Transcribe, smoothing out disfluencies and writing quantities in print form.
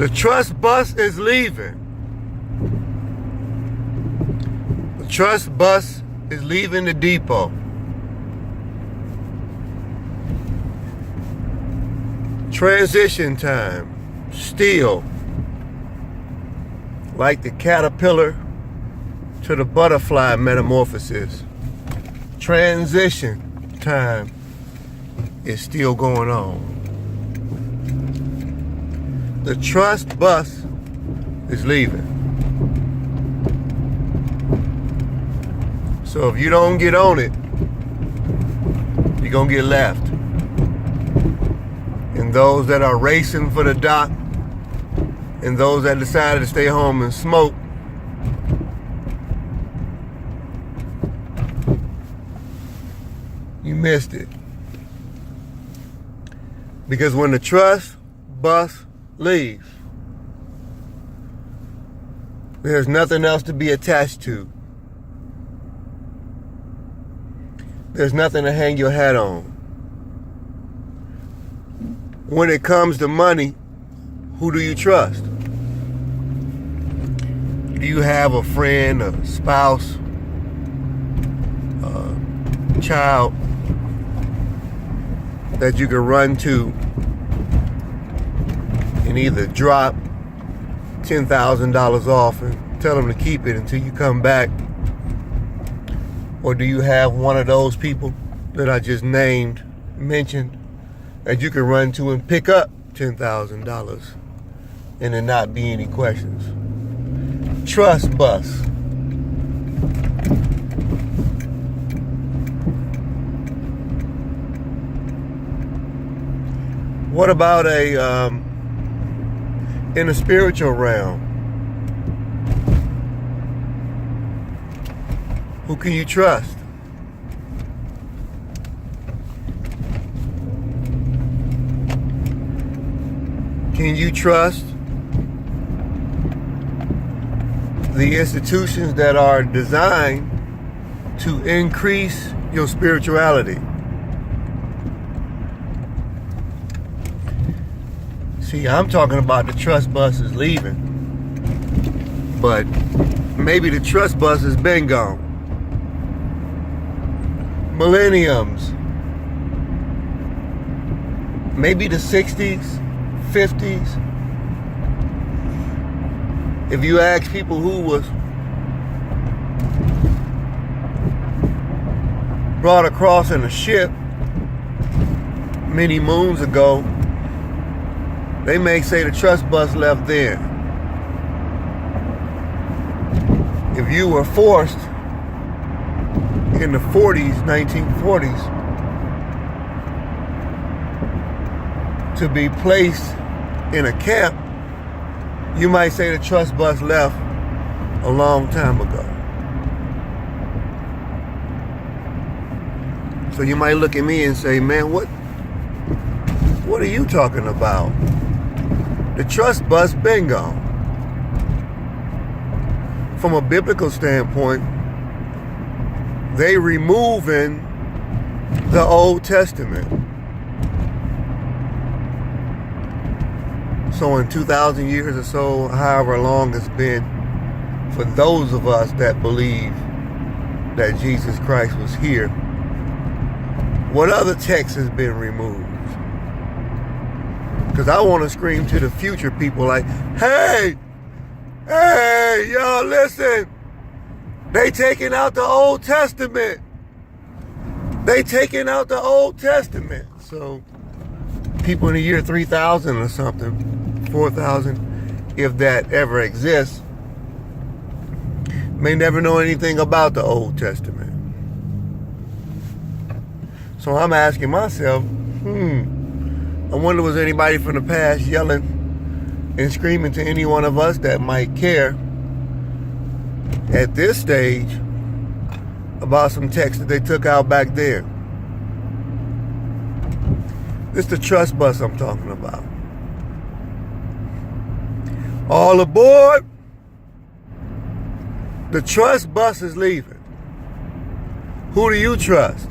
The trust bus is leaving. The trust bus is leaving the depot. Transition time. Still. Like the caterpillar to the butterfly metamorphosis. Transition time is still going on. The trust bus is leaving. So if you don't get on it, you're gonna get left. And those that are racing for the dock, and those that decided to stay home and smoke, you missed it. Because when the trust bus leaves, there's nothing else to be attached to. There's nothing to hang your hat on. When it comes to money, who do you trust? Do you have a friend, a spouse, a child that you can run to and either drop $10,000 off and tell them to keep it until you come back? Or do you have one of those people that I just mentioned, that you can run to and pick up $10,000 and there not be any questions? Trust bus. What about in the spiritual realm? Who can you trust? Can you trust the institutions that are designed to increase your spirituality? See, I'm talking about the trust bus is leaving, but maybe the trust bus has been gone. Millenniums, maybe the 60s, 50s. If you ask people who was brought across in a ship many moons ago, they may say the trust bus left then. If you were forced in the 1940s, to be placed in a camp, you might say the trust bus left a long time ago. So you might look at me and say, man, what are you talking about? The trust bus been gone. From a biblical standpoint, they removing the Old Testament. So in 2,000 years or so, however long it's been, for those of us that believe that Jesus Christ was here, what other text has been removed? Because I want to scream to the future people like, hey, y'all listen. They taking out the Old Testament. They taking out the Old Testament. So people in the year 3000 or something, 4000, if that ever exists, may never know anything about the Old Testament. So I'm asking myself, I wonder was anybody from the past yelling and screaming to any one of us that might care at this stage about some text that they took out back there. This is the trust bus I'm talking about. All aboard. The trust bus is leaving. Who do you trust?